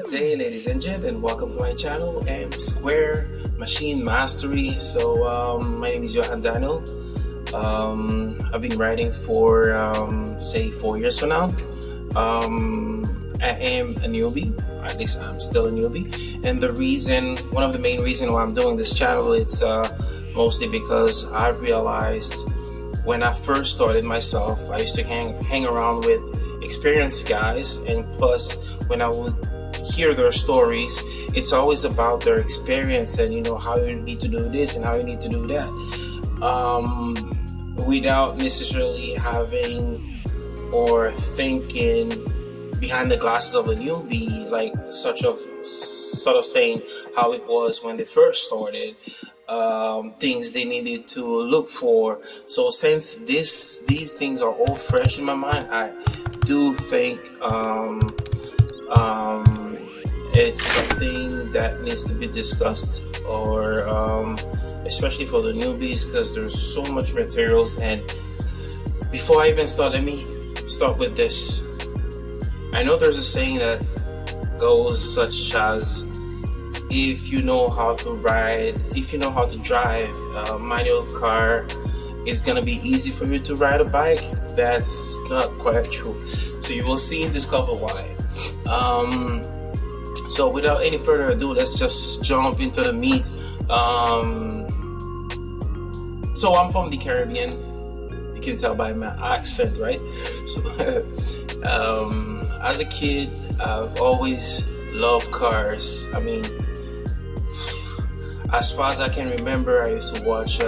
Good day, ladies and gents, and welcome to my channel, M Square Machine Mastery. So my name is Johan Daniel. I've been riding for say 4 years for now. I am a newbie, at least I'm still a newbie, and one of the main reasons why I'm doing this channel, it's mostly because I've realized when I first started myself, I used to hang around with experienced guys, and plus when I would hear their stories, it's always about their experience and how you need to do this and how you need to do that, without necessarily having or thinking behind the glasses of a newbie, like sort of saying how it was when they first started, things they needed to look for. So since these things are all fresh in my mind, I do think it's something that needs to be discussed, or especially for the newbies, because there's so much materials. And before I even start, let me start with this. I know there's a saying that goes such as, if you know how to drive a manual car, it's gonna be easy for you to ride a bike. That's not quite true. So you will see and discover why. So without any further ado, let's just jump into the meat. So I'm from the Caribbean. You can tell by my accent, right? So as a kid, I've always loved cars. I mean, as far as I can remember, I used to watch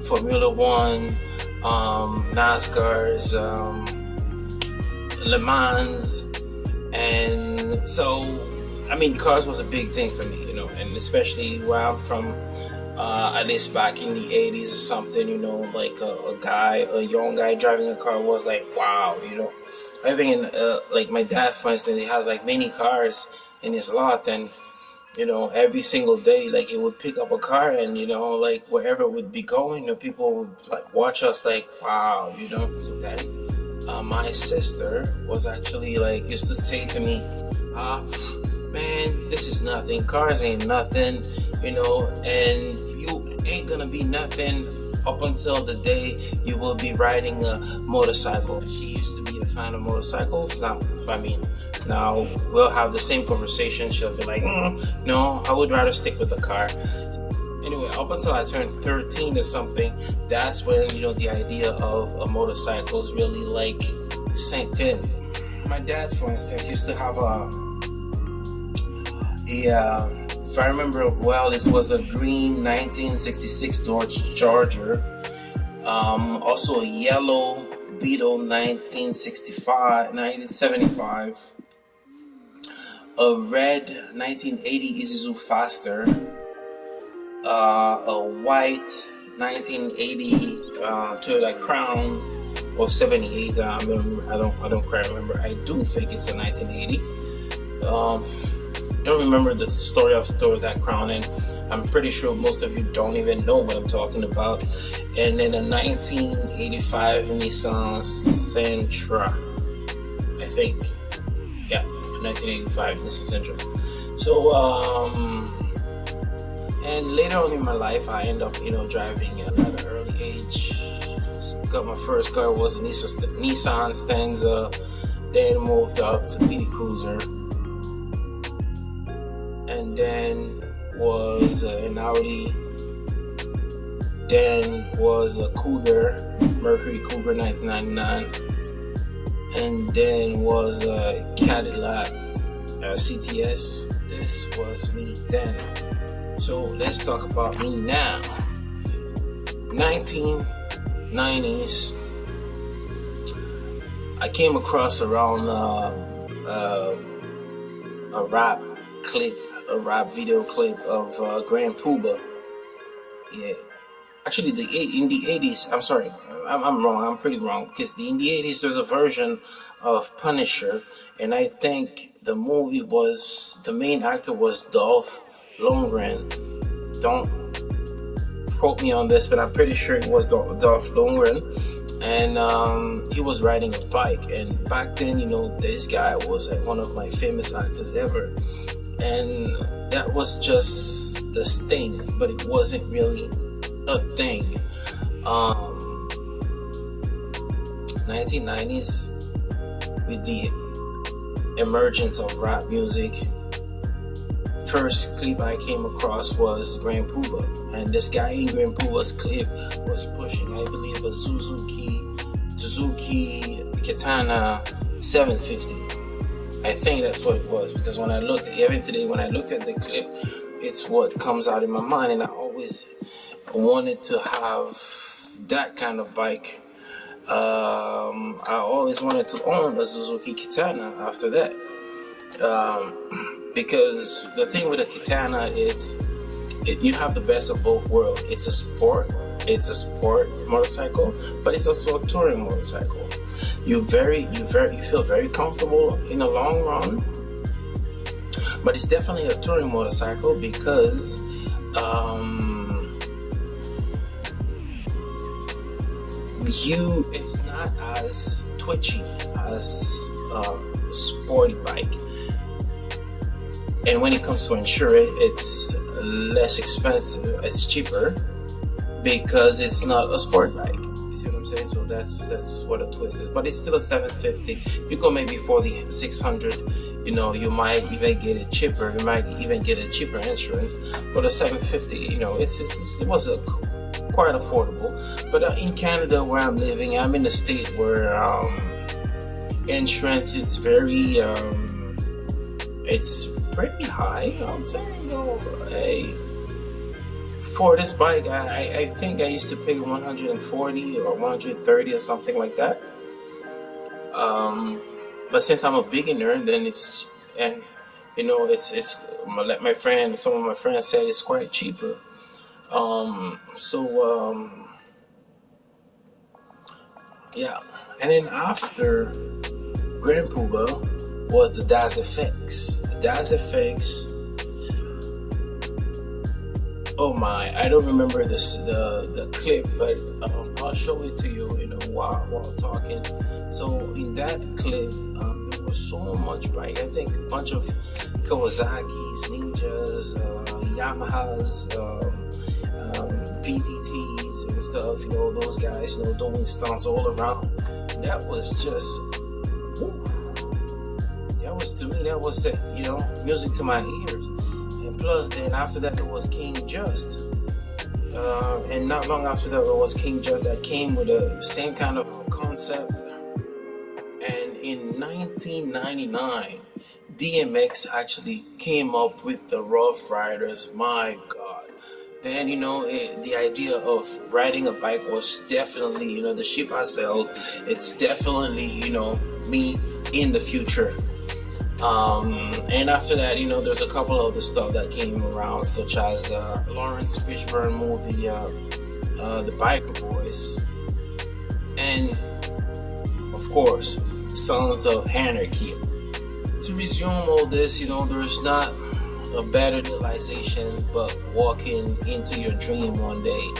Formula One, NASCAR's, Le Mans, and so I mean, cars was a big thing for me, and especially where I'm from, at least back in the 80s or something, like a young guy driving a car was like, wow, I think like my dad, for instance, he has like many cars in his lot, and every single day, like, he would pick up a car, and like wherever we'd be going, people would like watch us like, wow, So then my sister was actually like, used to say to me, man, this is nothing, cars ain't nothing, and you ain't gonna be nothing up until the day you will be riding a motorcycle. She used to be a fan of motorcycles. Now we'll have the same conversation. She'll be like, no, I would rather stick with the car. Anyway, up until I turned 13 or something, that's when the idea of a motorcycle is really like sank in. My dad, for instance, used to have if I remember well, this was a green 1966 Dodge Charger, also a yellow Beetle 1975, a red 1980 Isuzu Faster, a white 1980 Toyota Crown of 78. I don't quite remember. I do think it's a 1980. Don't remember the story of that Crown, and I'm pretty sure most of you don't even know what I'm talking about. And then a 1985 Nissan Sentra, I think. Yeah, 1985 Nissan Sentra. So and later on in my life, I ended up driving at an early age. Got my first car was a Nissan Stanza, then moved up to Mini Cruiser, and then was an Audi, then was a Cougar, Mercury Cougar 1999, and then was a Cadillac CTS. This was me then. So let's talk about me now. 1990s, I came across around a rap video clip of Grand Puba. Yeah, actually in the 80s, I'm sorry, I'm wrong, I'm pretty wrong, because in the 80s there's a version of Punisher, and I think the main actor was Dolph Lundgren. Don't quote me on this, but I'm pretty sure it was Dolph Lundgren. and he was riding a bike. And back then, this guy was like one of my famous actors ever, and that was just the thing, but it wasn't really a thing. 1990s, with the emergence of rap music, first clip I came across was Grand Puba, and this guy in Grand Puba's clip was pushing, I believe, a Suzuki Katana 750. I think that's what it was, because when I looked, even today, when I looked at the clip, it's what comes out in my mind, and I always wanted to have that kind of bike. I always wanted to own a Suzuki Katana after that, because the thing with a Katana is you have the best of both worlds. It's a sport motorcycle, but it's also a touring motorcycle. You feel very comfortable in the long run, but it's definitely a touring motorcycle because it's not as twitchy as a sporty bike, and when it comes to insure it, it's less expensive, it's cheaper because it's not a sport bike. You see what I'm saying? So that's what a twist is, but it's still a 750. If you go maybe for the 600, you might even get it cheaper. You might even get a cheaper insurance, but a 750, it was quite affordable. But in Canada, where I'm living, I'm in a state where insurance is very it's pretty high. I'm saying, hey, for this bike, I think I used to pay 140 or 130 or something like that. But since I'm a beginner, then it's like some of my friends said it's quite cheaper. Yeah, and then after Grand Puba was the Das FX. The Das FX. Oh my, I don't remember the clip, but I'll show it to you, while talking. So in that clip, there was so much bike. I think a bunch of Kawasaki's, Ninjas, Yamahas, VTTs and stuff, those guys, doing stunts all around. That was just, that was music to my ears. And plus, then after that, there was King Just. And not long after that, there was King Just that came with the same kind of concept. And in 1999, DMX actually came up with the Rough Riders. My God. Then, the idea of riding a bike was definitely, the ship I sell, it's definitely, me in the future. And after that, there's a couple of other stuff that came around, such as Lawrence Fishburne movie, The Biker Boys, and of course, Sons of Anarchy. To resume all this, there's not a better realization but walking into your dream one day.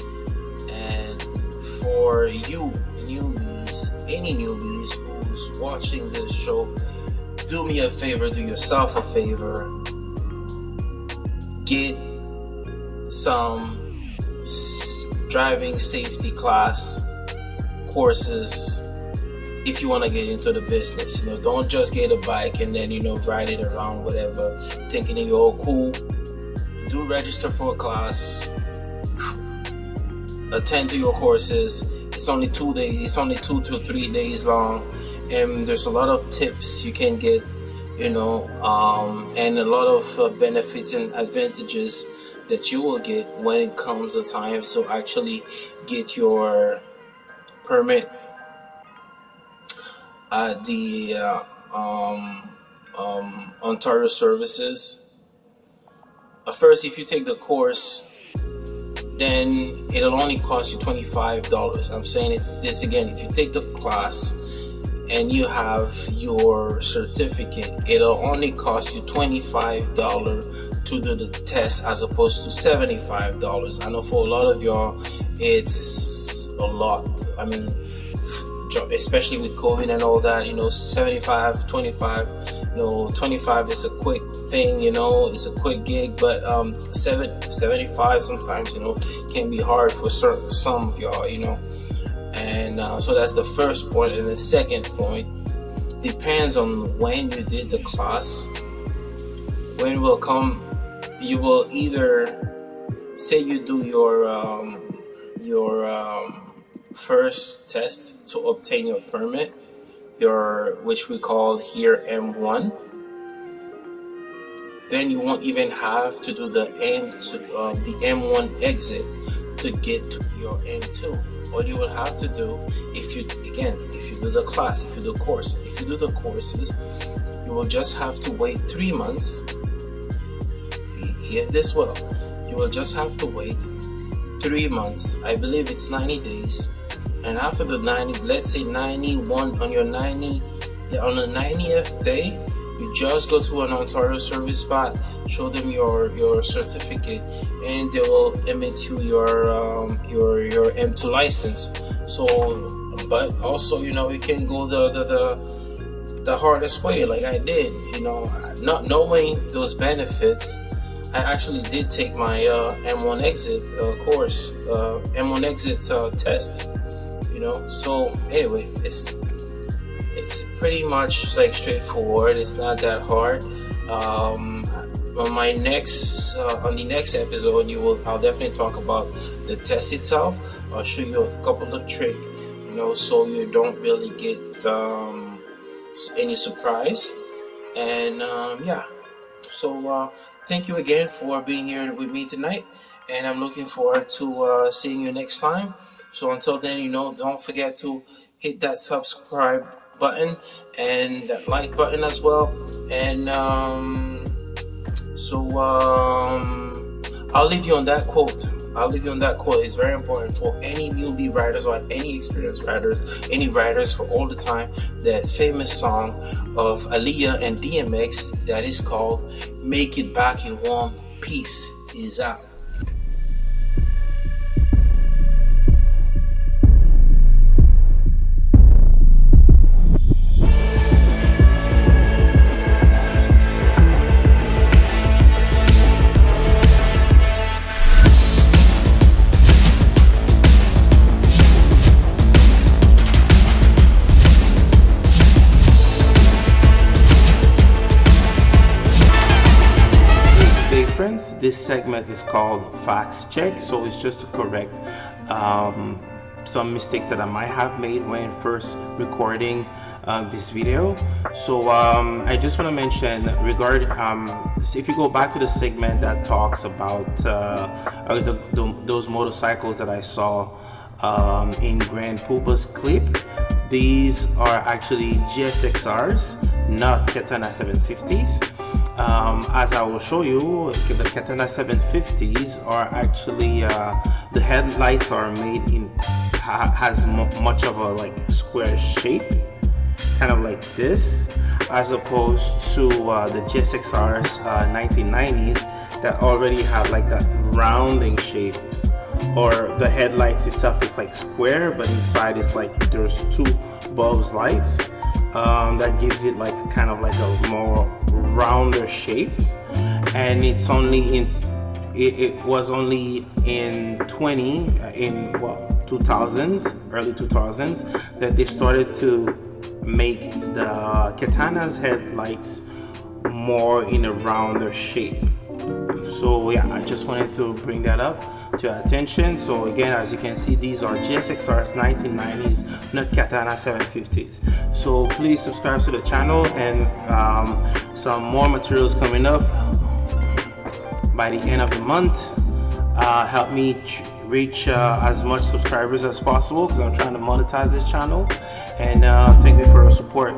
And for you newbies, any newbies who's watching this show, do me a favor, do yourself a favor, get some driving safety class courses if you want to get into the business. Don't just get a bike and then ride it around, whatever, thinking you're all cool. Do register for a class, attend to your courses. It's only 2 days, it's only 2 to 3 days long, and there's a lot of tips you can get, and a lot of benefits and advantages that you will get when it comes a time to actually get your permit at the Ontario Services. First, if you take the course, then it'll only cost you $25. I'm saying it's this again. If you take the class and you have your certificate, it'll only cost you $25 to do the test as opposed to $75. I know for a lot of y'all, it's a lot. I mean, especially with COVID and all that. 75, 25. 25 is a quick thing. It's a quick gig, but 75 sometimes can be hard for some of y'all. And so that's the first point. And the second point depends on when you did the class. When will come, you will either say you do your first test to obtain your permit, which we call here M1. Then you won't even have to do the M1 exit to get to your M2. What you will have to do, if you do the class, if you do the courses, you will just have to wait 3 months. Hear this well. You will just have to wait 3 months. I believe it's 90 days. And after the 90, let's say 91, on the 90th day, you just go to an Ontario service spot, show them your certificate, and they will emit you your M2 license. So, but also you can go the hardest way, like I did. Not knowing those benefits, I actually did take my M1 exit course, M1 exit test. So anyway, it's pretty much like straightforward. It's not that hard. On the next episode, I'll definitely talk about the test itself. I'll show you a couple of tricks, so you don't really get any surprise. And so thank you again for being here with me tonight, and I'm looking forward to seeing you next time. So until then, don't forget to hit that subscribe button and that like button as well. And I'll leave you on that quote. It's very important for any newbie riders or any experienced riders, any riders for all the time. That famous song of Aaliyah and DMX that is called "Make It Back in One Piece Is Out." This segment is called Facts Check, so it's just to correct some mistakes that I might have made when first recording this video. So I just want to mention regarding if you go back to the segment that talks about those motorcycles that I saw in Grand Poopa's clip, these are actually GSXRs, not Katana 750s. As I will show you, the Katana 750s are actually the headlights are made in has much of a square shape, kind of like this, as opposed to the GSXRs 1990s that already have that rounding shapes, or the headlights itself is square, but inside it's there's two bulbs lights. That gives it kind of a more rounder shape, and it's only it was only in 2000s, early 2000s, that they started to make the Katana's headlights more in a rounder shape. So yeah, I just wanted to bring that up to your attention. So again, as you can see, these are GSXR's 1990s, not Katana 750s. So please subscribe to the channel, and some more materials coming up by the end of the month. Help me reach as much subscribers as possible, because I'm trying to monetize this channel. And thank you for your support.